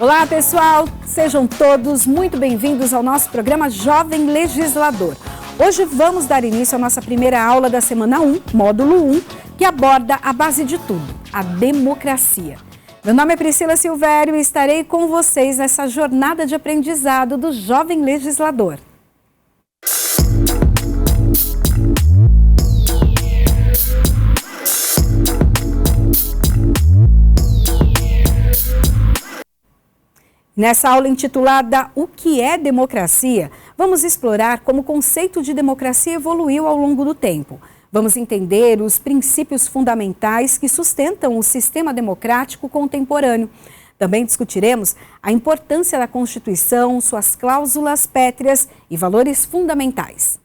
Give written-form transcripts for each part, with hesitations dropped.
Olá, pessoal! Sejam todos muito bem-vindos ao nosso programa Jovem Legislador. Hoje vamos dar início à nossa primeira aula da semana 1, módulo 1, que aborda a base de tudo, a democracia. Meu nome é Priscila Silvério e estarei com vocês nessa jornada de aprendizado do Jovem Legislador. Nessa aula intitulada O que é democracia? Vamos explorar como o conceito de democracia evoluiu ao longo do tempo. Vamos entender os princípios fundamentais que sustentam o sistema democrático contemporâneo. Também discutiremos a importância da Constituição, suas cláusulas pétreas e valores fundamentais.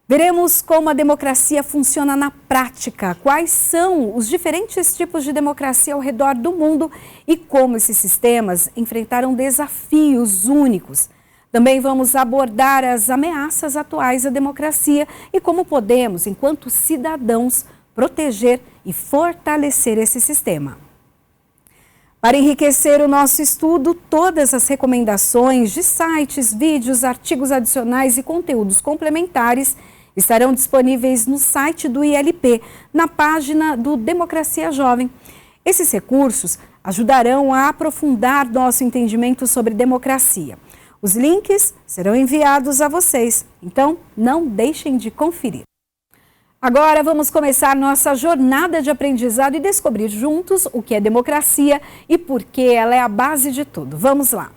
Veremos como a democracia funciona na prática, quais são os diferentes tipos de democracia ao redor do mundo e como esses sistemas enfrentaram desafios únicos. Também vamos abordar as ameaças atuais à democracia e como podemos, enquanto cidadãos, proteger e fortalecer esse sistema. Para enriquecer o nosso estudo, todas as recomendações de sites, vídeos, artigos adicionais e conteúdos complementares estarão disponíveis no site do ILP, na página do Democracia Jovem. Esses recursos ajudarão a aprofundar nosso entendimento sobre democracia. Os links serão enviados a vocês, então não deixem de conferir. Agora vamos começar nossa jornada de aprendizado e descobrir juntos o que é democracia e por que ela é a base de tudo. Vamos lá!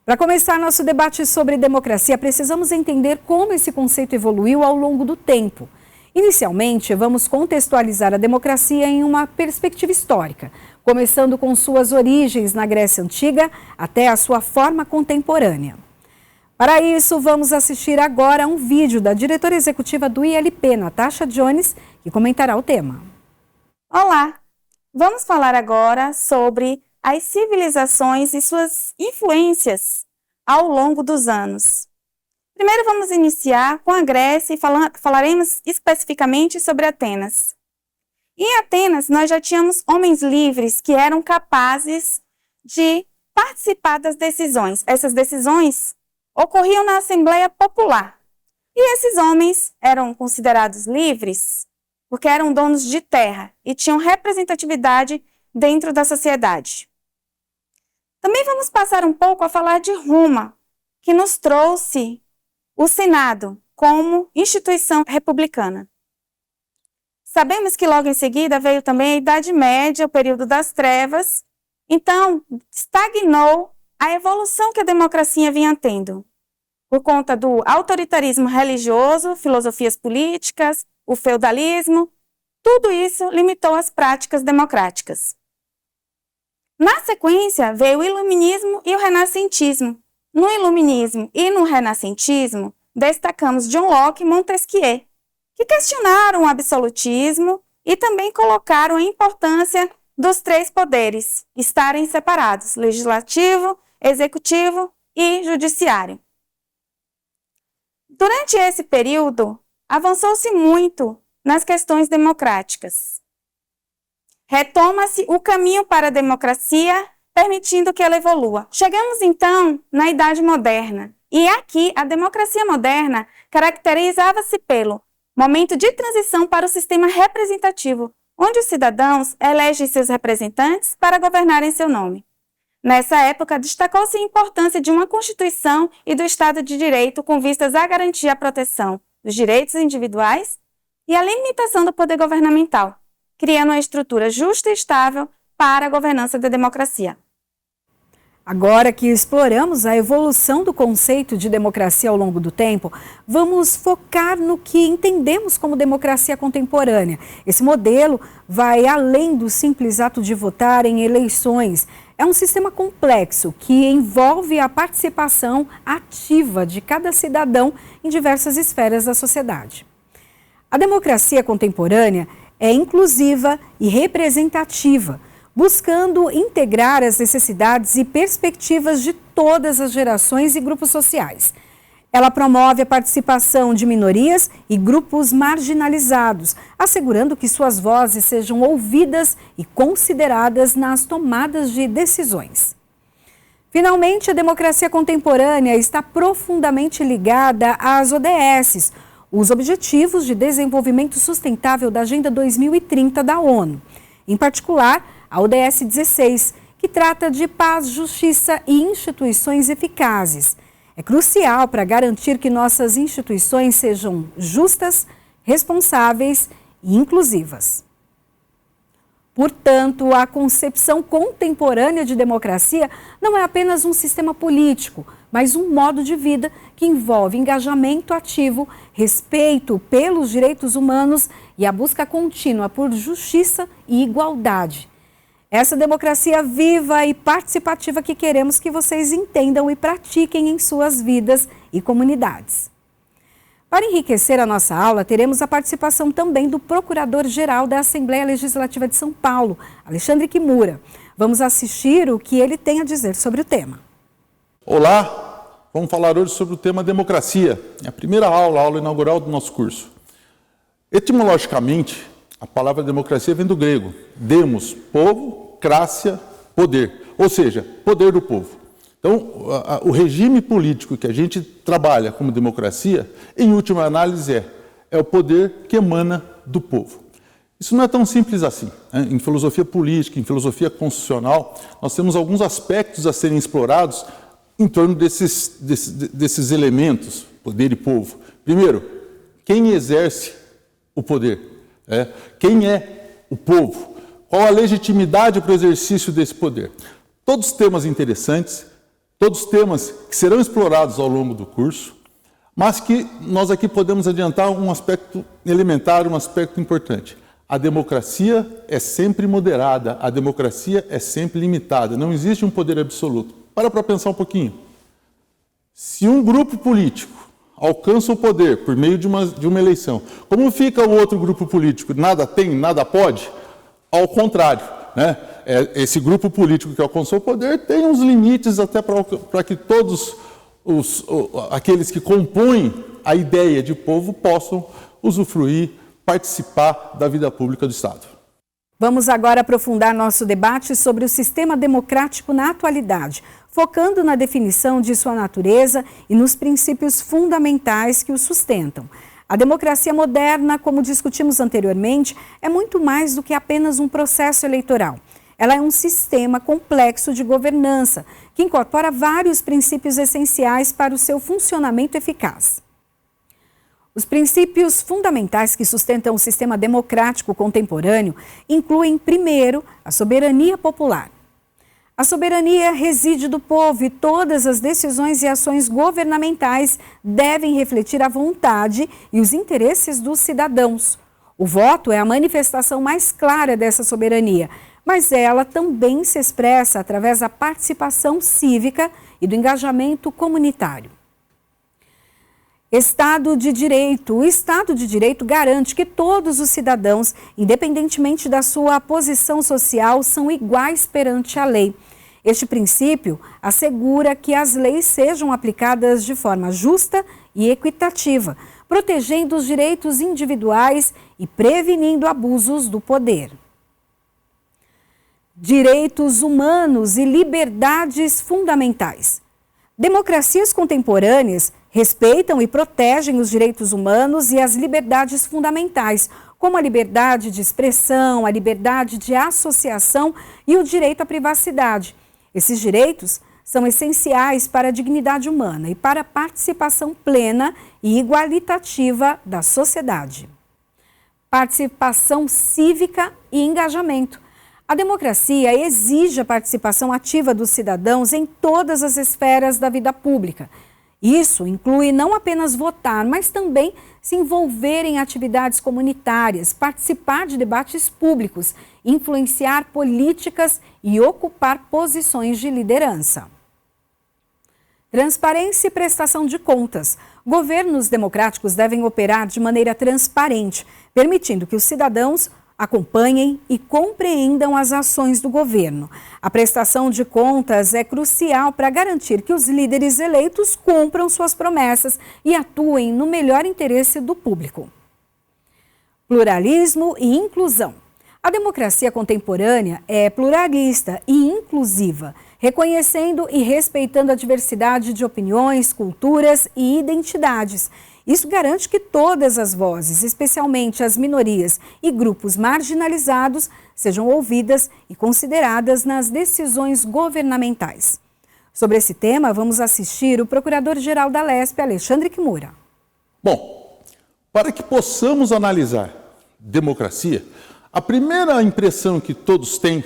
Para começar nosso debate sobre democracia, precisamos entender como esse conceito evoluiu ao longo do tempo. Inicialmente, vamos contextualizar a democracia em uma perspectiva histórica, começando com suas origens na Grécia Antiga até a sua forma contemporânea. Para isso, vamos assistir agora a um vídeo da diretora executiva do ILP, Natasha Jones, que comentará o tema. Olá! Vamos falar agora sobre as civilizações e suas influências ao longo dos anos. Primeiro vamos iniciar com a Grécia e falaremos especificamente sobre Atenas. Em Atenas, nós já tínhamos homens livres que eram capazes de participar das decisões. Essas decisões ocorriam na Assembleia Popular. E esses homens eram considerados livres porque eram donos de terra e tinham representatividade dentro da sociedade. Também vamos passar um pouco a falar de Roma, que nos trouxe o Senado como instituição republicana. Sabemos que logo em seguida veio também a Idade Média, o período das trevas, então estagnou a evolução que a democracia vinha tendo, por conta do autoritarismo religioso, filosofias políticas, o feudalismo, tudo isso limitou as práticas democráticas. Na sequência, veio o Iluminismo e o Renascentismo. No Iluminismo e no Renascentismo, destacamos John Locke e Montesquieu, que questionaram o absolutismo e também colocaram a importância dos três poderes estarem separados, legislativo, executivo e judiciário. Durante esse período, avançou-se muito nas questões democráticas. Retoma-se o caminho para a democracia, permitindo que ela evolua. Chegamos, então, na Idade Moderna. E aqui, a democracia moderna caracterizava-se pelo momento de transição para o sistema representativo, onde os cidadãos elegem seus representantes para governar em seu nome. Nessa época, destacou-se a importância de uma Constituição e do Estado de Direito com vistas a garantir a proteção dos direitos individuais e a limitação do poder governamental, criando uma estrutura justa e estável para a governança da democracia. Agora que exploramos a evolução do conceito de democracia ao longo do tempo, vamos focar no que entendemos como democracia contemporânea. Esse modelo vai além do simples ato de votar em eleições. É um sistema complexo que envolve a participação ativa de cada cidadão em diversas esferas da sociedade. A democracia contemporânea é inclusiva e representativa. buscando integrar as necessidades e perspectivas de todas as gerações e grupos sociais. Ela promove a participação de minorias e grupos marginalizados, assegurando que suas vozes sejam ouvidas e consideradas nas tomadas de decisões. Finalmente, a democracia contemporânea está profundamente ligada às ODS, os Objetivos de Desenvolvimento Sustentável da Agenda 2030 da ONU. Em particular, a ODS 16, que trata de paz, justiça e instituições eficazes. É crucial para garantir que nossas instituições sejam justas, responsáveis e inclusivas. Portanto, a concepção contemporânea de democracia não é apenas um sistema político, mas um modo de vida que envolve engajamento ativo, respeito pelos direitos humanos e a busca contínua por justiça e igualdade. Essa democracia viva e participativa que queremos que vocês entendam e pratiquem em suas vidas e comunidades. Para enriquecer a nossa aula, teremos a participação também do Procurador-Geral da Assembleia Legislativa de São Paulo, Alexandre Kimura. Vamos assistir o que ele tem a dizer sobre o tema. Olá, vamos falar hoje sobre o tema democracia. É a primeira aula, a aula inaugural do nosso curso. Etimologicamente, a palavra democracia vem do grego. Demos, povo, crácia, poder. Ou seja, poder do povo. Então, o regime político que a gente trabalha como democracia, em última análise, é o poder que emana do povo. Isso não é tão simples assim, né? Em filosofia política, em filosofia constitucional, nós temos alguns aspectos a serem explorados em torno desses elementos, poder e povo. Primeiro, quem exerce o poder? Quem é o povo? Qual a legitimidade para o exercício desse poder? Todos temas interessantes, todos temas que serão explorados ao longo do curso, mas que nós aqui podemos adiantar um aspecto elementar, um aspecto importante. A democracia é sempre moderada, a democracia é sempre limitada, não existe um poder absoluto. Para pensar um pouquinho. Se um grupo político alcança o poder por meio de uma eleição, como fica o outro grupo político? Nada tem, nada pode? Ao contrário, né? Esse grupo político que alcançou o poder tem uns limites até para que todos aqueles que compõem a ideia de povo possam usufruir, participar da vida pública do Estado. Vamos agora aprofundar nosso debate sobre o sistema democrático na atualidade, focando na definição de sua natureza e nos princípios fundamentais que o sustentam. A democracia moderna, como discutimos anteriormente, é muito mais do que apenas um processo eleitoral. Ela é um sistema complexo de governança, que incorpora vários princípios essenciais para o seu funcionamento eficaz. Os princípios fundamentais que sustentam o sistema democrático contemporâneo incluem, primeiro, a soberania popular. A soberania reside do povo e todas as decisões e ações governamentais devem refletir a vontade e os interesses dos cidadãos. O voto é a manifestação mais clara dessa soberania, mas ela também se expressa através da participação cívica e do engajamento comunitário. Estado de Direito. O Estado de Direito garante que todos os cidadãos, independentemente da sua posição social, são iguais perante a lei. Este princípio assegura que as leis sejam aplicadas de forma justa e equitativa, protegendo os direitos individuais e prevenindo abusos do poder. Direitos humanos e liberdades fundamentais. Democracias contemporâneas respeitam e protegem os direitos humanos e as liberdades fundamentais, como a liberdade de expressão, a liberdade de associação e o direito à privacidade. Esses direitos são essenciais para a dignidade humana e para a participação plena e igualitativa da sociedade. Participação cívica e engajamento. A democracia exige a participação ativa dos cidadãos em todas as esferas da vida pública. Isso inclui não apenas votar, mas também se envolver em atividades comunitárias, participar de debates públicos, influenciar políticas e ocupar posições de liderança. Transparência e prestação de contas. Governos democráticos devem operar de maneira transparente, permitindo que os cidadãos acompanhem e compreendam as ações do governo. A prestação de contas é crucial para garantir que os líderes eleitos cumpram suas promessas e atuem no melhor interesse do público. Pluralismo e inclusão. A democracia contemporânea é pluralista e inclusiva, reconhecendo e respeitando a diversidade de opiniões, culturas e identidades. Isso garante que todas as vozes, especialmente as minorias e grupos marginalizados, sejam ouvidas e consideradas nas decisões governamentais. Sobre esse tema, vamos assistir o Procurador-Geral da Lespe, Alexandre Kimura. Bom, para que possamos analisar democracia, a primeira impressão que todos têm,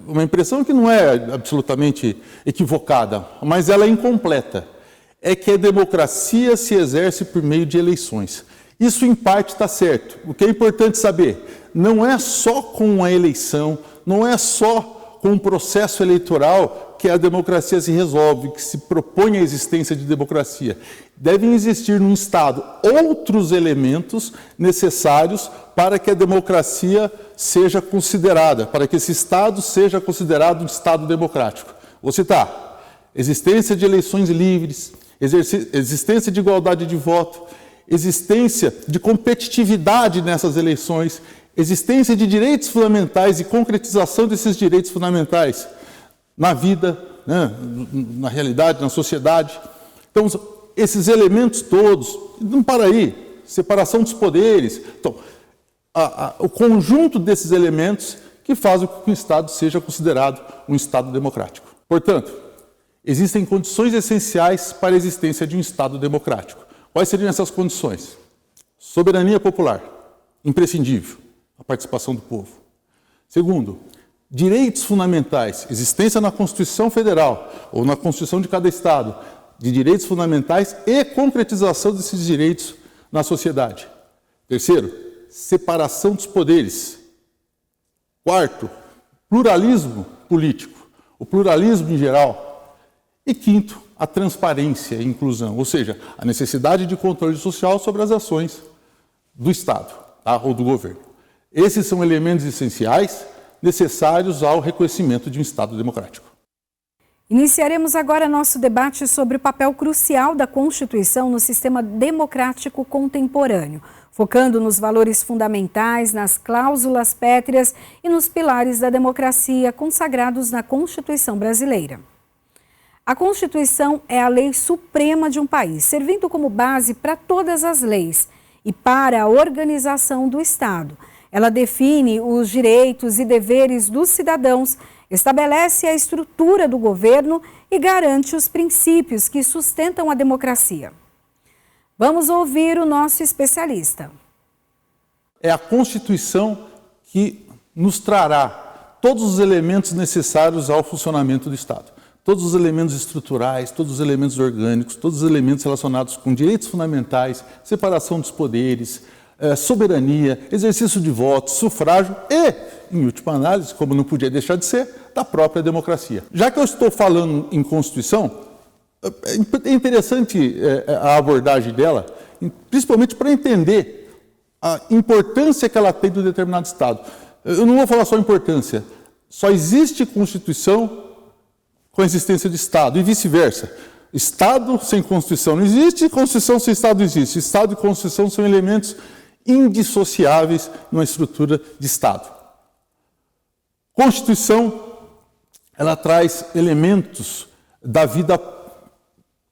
uma impressão que não é absolutamente equivocada, mas ela é incompleta, é que a democracia se exerce por meio de eleições. Isso, em parte, está certo. O que é importante saber, não é só com a eleição, não é só com o processo eleitoral que a democracia se resolve, que se propõe a existência de democracia. Devem existir no Estado outros elementos necessários para que a democracia seja considerada, para que esse Estado seja considerado um Estado democrático. Vou citar: existência de eleições livres, existência de igualdade de voto, existência de competitividade nessas eleições, existência de direitos fundamentais e concretização desses direitos fundamentais na vida, na realidade, na sociedade. Então, esses elementos todos, não para aí, separação dos poderes, então, o conjunto desses elementos que faz com que o Estado seja considerado um Estado democrático. Portanto, existem condições essenciais para a existência de um Estado democrático. Quais seriam essas condições? Soberania popular, imprescindível, a participação do povo. Segundo, direitos fundamentais, existência na Constituição Federal ou na Constituição de cada Estado, de direitos fundamentais e concretização desses direitos na sociedade. Terceiro, separação dos poderes. Quarto, pluralismo político, o pluralismo em geral. E quinto, a transparência e inclusão, ou seja, a necessidade de controle social sobre as ações do Estado, ou do governo. Esses são elementos essenciais necessários ao reconhecimento de um Estado democrático. Iniciaremos agora nosso debate sobre o papel crucial da Constituição no sistema democrático contemporâneo, focando nos valores fundamentais, nas cláusulas pétreas e nos pilares da democracia consagrados na Constituição brasileira. A Constituição é a lei suprema de um país, servindo como base para todas as leis e para a organização do Estado. Ela define os direitos e deveres dos cidadãos, estabelece a estrutura do governo e garante os princípios que sustentam a democracia. Vamos ouvir o nosso especialista. É a Constituição que nos trará todos os elementos necessários ao funcionamento do Estado. Todos os elementos estruturais, todos os elementos orgânicos, todos os elementos relacionados com direitos fundamentais, separação dos poderes, soberania, exercício de voto, sufrágio e, em última análise, como não podia deixar de ser, da própria democracia. Já que eu estou falando em Constituição, é interessante a abordagem dela, principalmente para entender a importância que ela tem de um determinado Estado. Eu não vou falar só importância, só existe Constituição com a existência de Estado e vice-versa. Estado sem Constituição não existe, Constituição sem Estado não existe. Estado e Constituição são elementos indissociáveis numa estrutura de Estado. Constituição, ela traz elementos da vida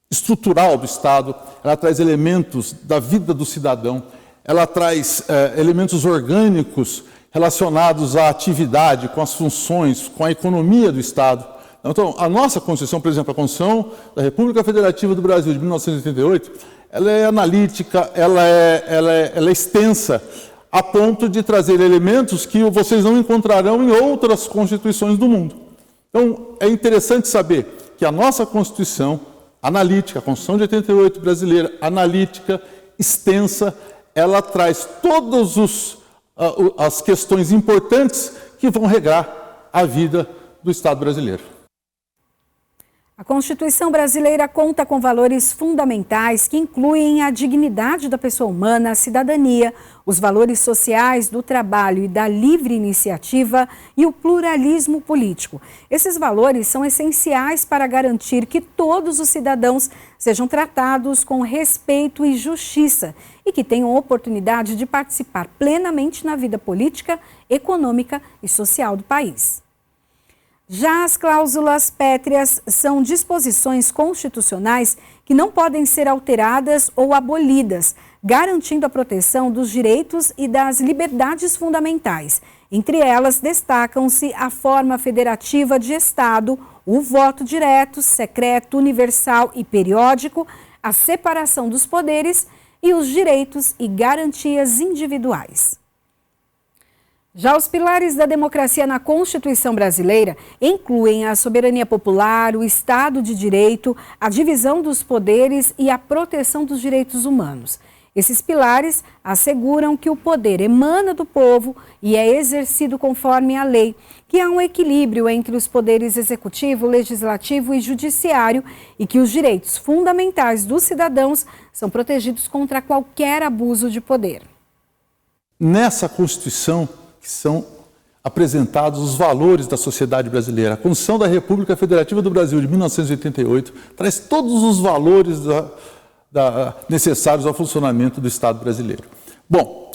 estrutural do Estado, ela traz elementos da vida do cidadão, ela traz elementos orgânicos relacionados à atividade, com as funções, com a economia do Estado. Então, a nossa Constituição, por exemplo, a Constituição da República Federativa do Brasil de 1988, ela é analítica, ela é extensa, a ponto de trazer elementos que vocês não encontrarão em outras constituições do mundo. Então, é interessante saber que a nossa Constituição analítica, a Constituição de 88 brasileira, analítica, extensa, ela traz todas as questões importantes que vão regrar a vida do Estado brasileiro. A Constituição brasileira conta com valores fundamentais que incluem a dignidade da pessoa humana, a cidadania, os valores sociais do trabalho e da livre iniciativa e o pluralismo político. Esses valores são essenciais para garantir que todos os cidadãos sejam tratados com respeito e justiça e que tenham oportunidade de participar plenamente na vida política, econômica e social do país. Já as cláusulas pétreas são disposições constitucionais que não podem ser alteradas ou abolidas, garantindo a proteção dos direitos e das liberdades fundamentais. Entre elas, destacam-se a forma federativa de Estado, o voto direto, secreto, universal e periódico, a separação dos poderes e os direitos e garantias individuais. Já os pilares da democracia na Constituição brasileira incluem a soberania popular, o Estado de Direito, a divisão dos poderes e a proteção dos direitos humanos. Esses pilares asseguram que o poder emana do povo e é exercido conforme a lei, que há um equilíbrio entre os poderes executivo, legislativo e judiciário e que os direitos fundamentais dos cidadãos são protegidos contra qualquer abuso de poder. Nessa Constituição que são apresentados os valores da sociedade brasileira. A Constituição da República Federativa do Brasil de 1988 traz todos os valores necessários ao funcionamento do Estado brasileiro. Bom,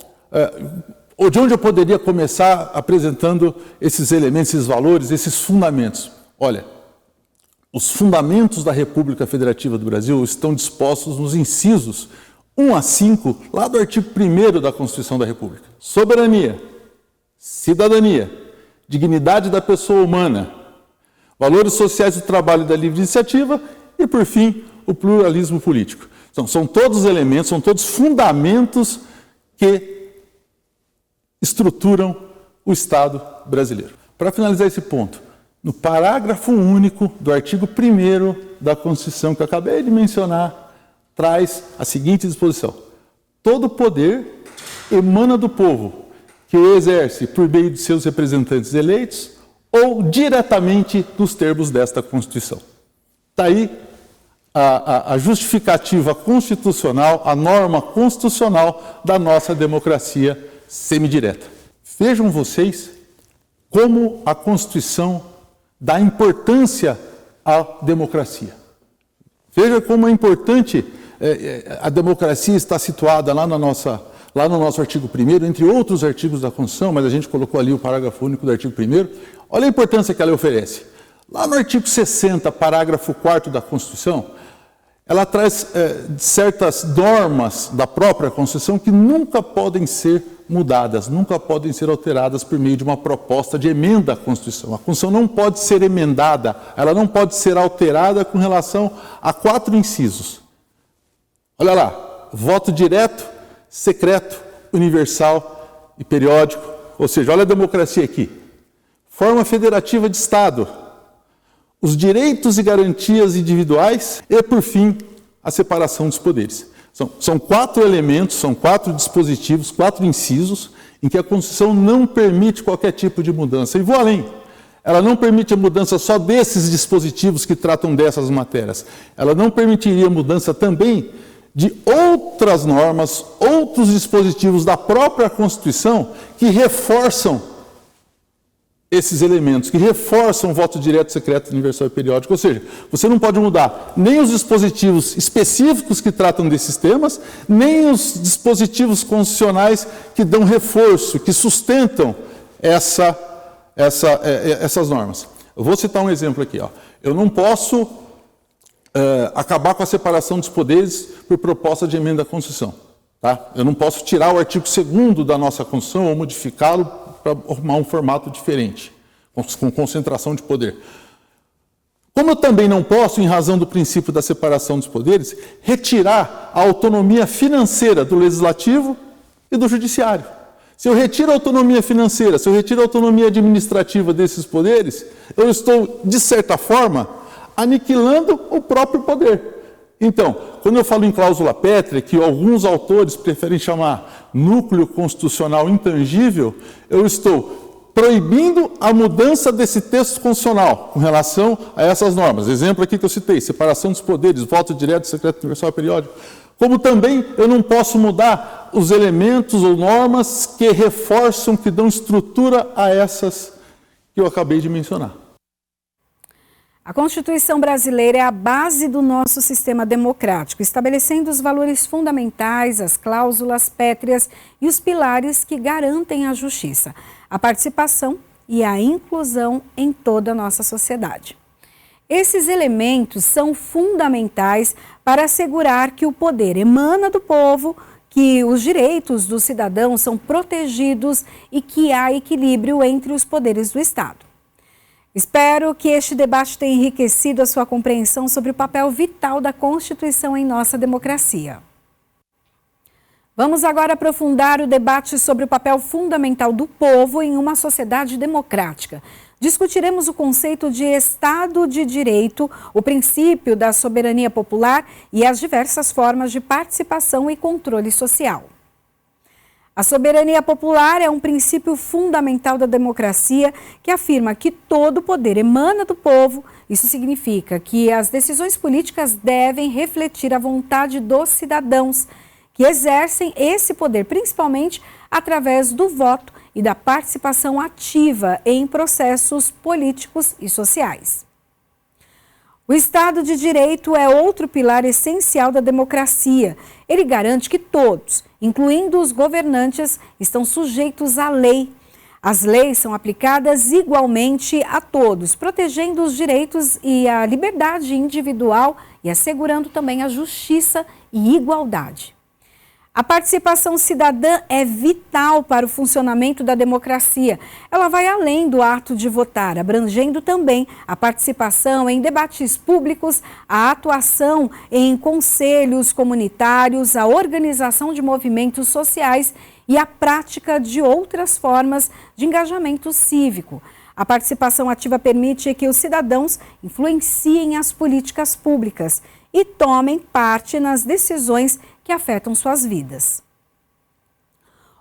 de onde eu poderia começar apresentando esses elementos, esses valores, esses fundamentos? Olha, os fundamentos da República Federativa do Brasil estão dispostos nos incisos 1 a 5, lá do artigo 1º da Constituição da República. Soberania, cidadania, dignidade da pessoa humana, valores sociais do trabalho e da livre iniciativa e, por fim, o pluralismo político. São todos elementos, são todos fundamentos que estruturam o Estado brasileiro. Para finalizar esse ponto, no parágrafo único do artigo 1º da Constituição, que eu acabei de mencionar, traz a seguinte disposição: todo poder emana do povo, que o exerce por meio de seus representantes eleitos ou diretamente nos termos desta Constituição. Está aí a justificativa constitucional, a norma constitucional da nossa democracia semidireta. Vejam vocês como a Constituição dá importância à democracia. Veja como é importante a democracia está situada lá no nosso artigo 1º, entre outros artigos da Constituição, mas a gente colocou ali o parágrafo único do artigo 1º. Olha a importância que ela oferece. Lá no artigo 60, parágrafo 4º da Constituição, ela traz certas normas da própria Constituição que nunca podem ser mudadas, nunca podem ser alteradas por meio de uma proposta de emenda à Constituição. A Constituição não pode ser emendada, ela não pode ser alterada com relação a 4 incisos. Olha lá, voto direto, secreto, universal e periódico, ou seja, olha a democracia aqui. Forma federativa de Estado, os direitos e garantias individuais e, por fim, a separação dos poderes. São 4 elementos, são 4 dispositivos, 4 incisos, em que a Constituição não permite qualquer tipo de mudança. E vou além, ela não permite a mudança só desses dispositivos que tratam dessas matérias. Ela não permitiria mudança também de outras normas, outros dispositivos da própria Constituição que reforçam esses elementos, que reforçam o voto direto, secreto, universal e periódico. Ou seja, você não pode mudar nem os dispositivos específicos que tratam desses temas, nem os dispositivos constitucionais que dão reforço, que sustentam essas normas. Eu vou citar um exemplo aqui. Eu não posso acabar com a separação dos poderes por proposta de emenda à Constituição. Tá? Eu não posso tirar o artigo 2º da nossa Constituição ou modificá-lo para arrumar um formato diferente, com concentração de poder. Como eu também não posso, em razão do princípio da separação dos poderes, retirar a autonomia financeira do Legislativo e do Judiciário. Se eu retiro a autonomia financeira, se eu retiro a autonomia administrativa desses poderes, eu estou, de certa forma, aniquilando o próprio poder. Então, quando eu falo em cláusula pétrea, que alguns autores preferem chamar núcleo constitucional intangível, eu estou proibindo a mudança desse texto constitucional com relação a essas normas. Exemplo aqui que eu citei, separação dos poderes, voto direto, secreto universal e periódico. Como também eu não posso mudar os elementos ou normas que reforçam, que dão estrutura a essas que eu acabei de mencionar. A Constituição brasileira é a base do nosso sistema democrático, estabelecendo os valores fundamentais, as cláusulas pétreas e os pilares que garantem a justiça, a participação e a inclusão em toda a nossa sociedade. Esses elementos são fundamentais para assegurar que o poder emana do povo, que os direitos dos cidadãos são protegidos e que há equilíbrio entre os poderes do Estado. Espero que este debate tenha enriquecido a sua compreensão sobre o papel vital da Constituição em nossa democracia. Vamos agora aprofundar o debate sobre o papel fundamental do povo em uma sociedade democrática. Discutiremos o conceito de Estado de Direito, o princípio da soberania popular e as diversas formas de participação e controle social. A soberania popular é um princípio fundamental da democracia que afirma que todo poder emana do povo. Isso significa que as decisões políticas devem refletir a vontade dos cidadãos, que exercem esse poder principalmente através do voto e da participação ativa em processos políticos e sociais. O Estado de Direito é outro pilar essencial da democracia. Ele garante que todos, incluindo os governantes, estão sujeitos à lei. As leis são aplicadas igualmente a todos, protegendo os direitos e a liberdade individual e assegurando também a justiça e igualdade. A participação cidadã é vital para o funcionamento da democracia. Ela vai além do ato de votar, abrangendo também a participação em debates públicos, a atuação em conselhos comunitários, a organização de movimentos sociais e a prática de outras formas de engajamento cívico. A participação ativa permite que os cidadãos influenciem as políticas públicas e tomem parte nas decisões que afetam suas vidas.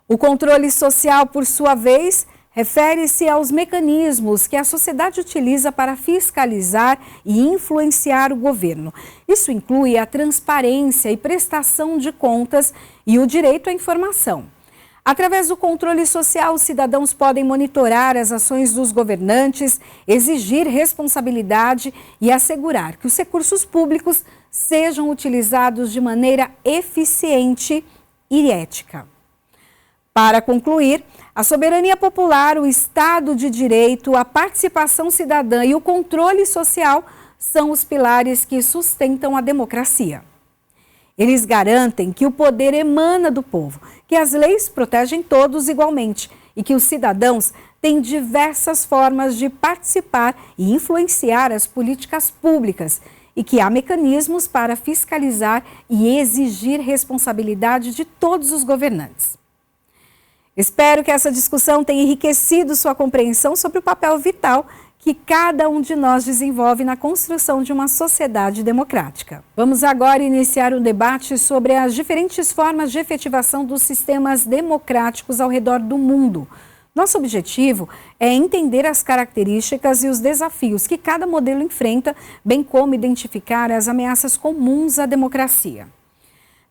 O controle social, por sua vez, refere-se aos mecanismos que a sociedade utiliza para fiscalizar e influenciar o governo. Isso inclui a transparência e prestação de contas e o direito à informação. Através do controle social, os cidadãos podem monitorar as ações dos governantes, exigir responsabilidade e assegurar que os recursos públicos sejam utilizados de maneira eficiente e ética. Para concluir, a soberania popular, o Estado de Direito, a participação cidadã e o controle social são os pilares que sustentam a democracia. Eles garantem que o poder emana do povo, que as leis protegem todos igualmente e que os cidadãos têm diversas formas de participar e influenciar as políticas públicas e que há mecanismos para fiscalizar e exigir responsabilidade de todos os governantes. Espero que essa discussão tenha enriquecido sua compreensão sobre o papel vital que cada um de nós desenvolve na construção de uma sociedade democrática. Vamos agora iniciar um debate sobre as diferentes formas de efetivação dos sistemas democráticos ao redor do mundo. Nosso objetivo é entender as características e os desafios que cada modelo enfrenta, bem como identificar as ameaças comuns à democracia.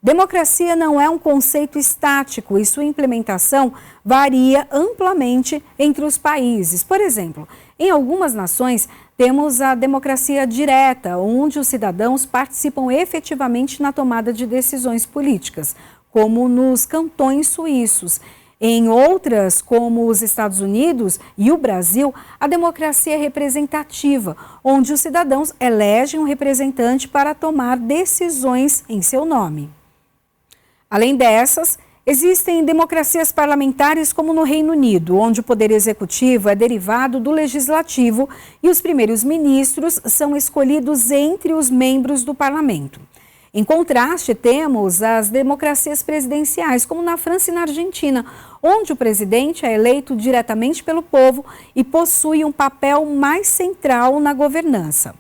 Democracia não é um conceito estático e sua implementação varia amplamente entre os países. Por exemplo, em algumas nações temos a democracia direta, onde os cidadãos participam efetivamente na tomada de decisões políticas, como nos cantões suíços. Em outras, como os Estados Unidos e o Brasil, a democracia é representativa, onde os cidadãos elegem um representante para tomar decisões em seu nome. Além dessas, existem democracias parlamentares como no Reino Unido, onde o poder executivo é derivado do legislativo e os primeiros ministros são escolhidos entre os membros do parlamento. Em contraste, temos as democracias presidenciais, como na França e na Argentina, onde o presidente é eleito diretamente pelo povo e possui um papel mais central na governança.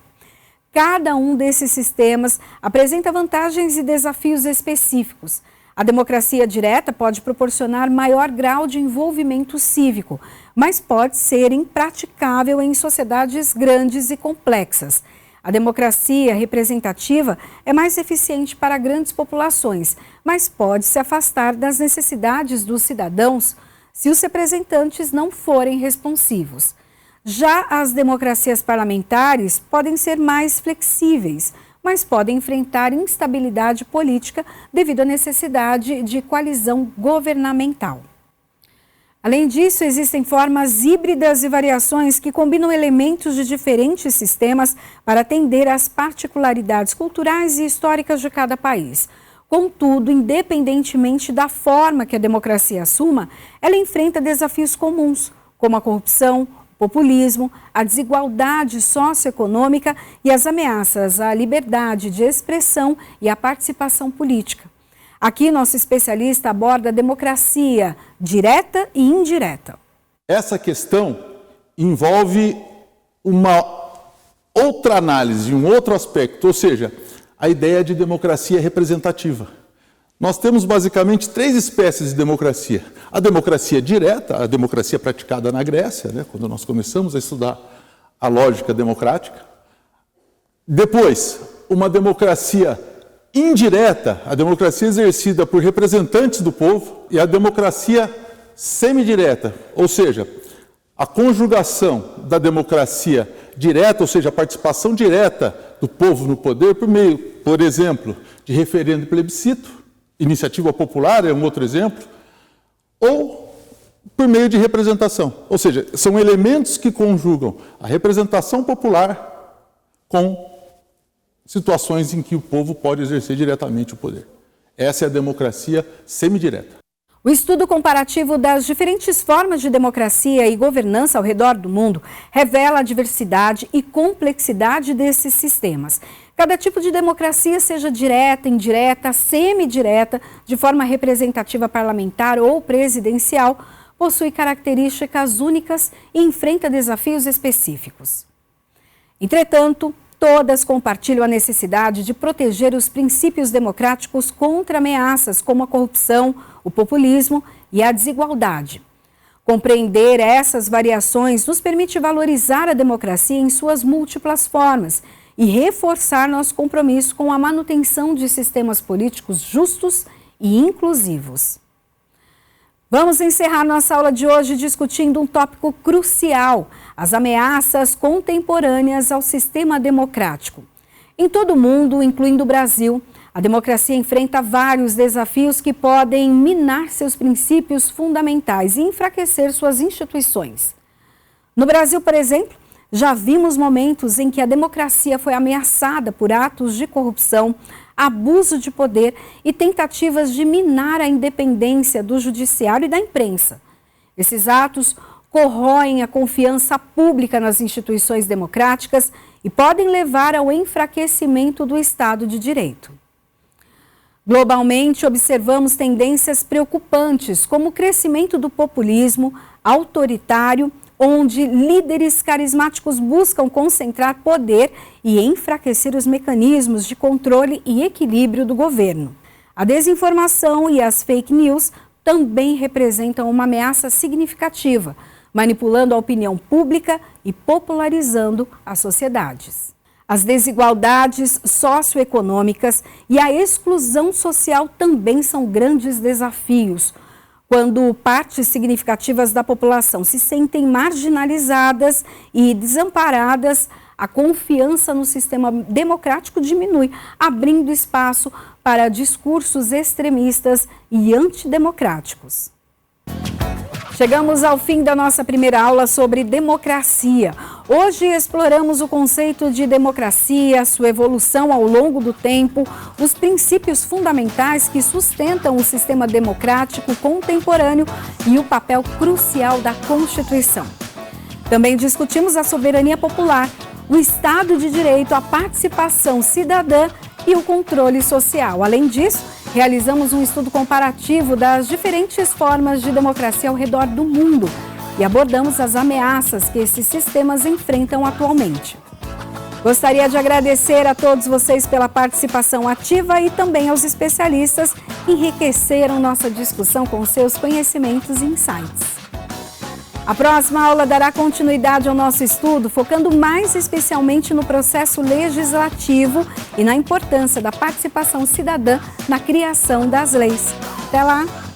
Cada um desses sistemas apresenta vantagens e desafios específicos. A democracia direta pode proporcionar maior grau de envolvimento cívico, mas pode ser impraticável em sociedades grandes e complexas. A democracia representativa é mais eficiente para grandes populações, mas pode se afastar das necessidades dos cidadãos se os representantes não forem responsivos. Já as democracias parlamentares podem ser mais flexíveis, mas podem enfrentar instabilidade política devido à necessidade de coalizão governamental. Além disso, existem formas híbridas e variações que combinam elementos de diferentes sistemas para atender às particularidades culturais e históricas de cada país. Contudo, independentemente da forma que a democracia assuma, ela enfrenta desafios comuns, como a corrupção, o populismo, a desigualdade socioeconômica e as ameaças à liberdade de expressão e à participação política. Aqui, nosso especialista aborda a democracia direta e indireta. Essa questão envolve uma outra análise, um outro aspecto, ou seja, a ideia de democracia representativa. Nós temos basicamente 3 espécies de democracia. A democracia direta, a democracia praticada na Grécia, quando nós começamos a estudar a lógica democrática. Depois, uma democracia indireta, a democracia exercida por representantes do povo, e a democracia semidireta, ou seja, a conjugação da democracia direta, ou seja, a participação direta do povo no poder por meio, por exemplo, de referendo e plebiscito, iniciativa popular é um outro exemplo, ou por meio de representação, ou seja, são elementos que conjugam a representação popular com situações em que o povo pode exercer diretamente o poder. Essa é a democracia semidireta. O estudo comparativo das diferentes formas de democracia e governança ao redor do mundo revela a diversidade e complexidade desses sistemas. Cada tipo de democracia, seja direta, indireta, semidireta, de forma representativa parlamentar ou presidencial, possui características únicas e enfrenta desafios específicos. Entretanto, todas compartilham a necessidade de proteger os princípios democráticos contra ameaças como a corrupção, o populismo e a desigualdade. Compreender essas variações nos permite valorizar a democracia em suas múltiplas formas e reforçar nosso compromisso com a manutenção de sistemas políticos justos e inclusivos. Vamos encerrar nossa aula de hoje discutindo um tópico crucial: as ameaças contemporâneas ao sistema democrático. Em todo o mundo, incluindo o Brasil, a democracia enfrenta vários desafios que podem minar seus princípios fundamentais e enfraquecer suas instituições. No Brasil, por exemplo, já vimos momentos em que a democracia foi ameaçada por atos de corrupção, abuso de poder e tentativas de minar a independência do judiciário e da imprensa. Esses atos corroem a confiança pública nas instituições democráticas e podem levar ao enfraquecimento do Estado de Direito. Globalmente, observamos tendências preocupantes, como o crescimento do populismo autoritário, onde líderes carismáticos buscam concentrar poder e enfraquecer os mecanismos de controle e equilíbrio do governo. A desinformação e as fake news também representam uma ameaça significativa, manipulando a opinião pública e popularizando as sociedades. As desigualdades socioeconômicas e a exclusão social também são grandes desafios. Quando partes significativas da população se sentem marginalizadas e desamparadas, a confiança no sistema democrático diminui, abrindo espaço para discursos extremistas e antidemocráticos. Chegamos ao fim da nossa primeira aula sobre democracia. Hoje exploramos o conceito de democracia, sua evolução ao longo do tempo, os princípios fundamentais que sustentam o sistema democrático contemporâneo e o papel crucial da Constituição. Também discutimos a soberania popular, o Estado de Direito, a participação cidadã e o controle social. Além disso, realizamos um estudo comparativo das diferentes formas de democracia ao redor do mundo e abordamos as ameaças que esses sistemas enfrentam atualmente. Gostaria de agradecer a todos vocês pela participação ativa e também aos especialistas que enriqueceram nossa discussão com seus conhecimentos e insights. A próxima aula dará continuidade ao nosso estudo, focando mais especialmente no processo legislativo e na importância da participação cidadã na criação das leis. Até lá!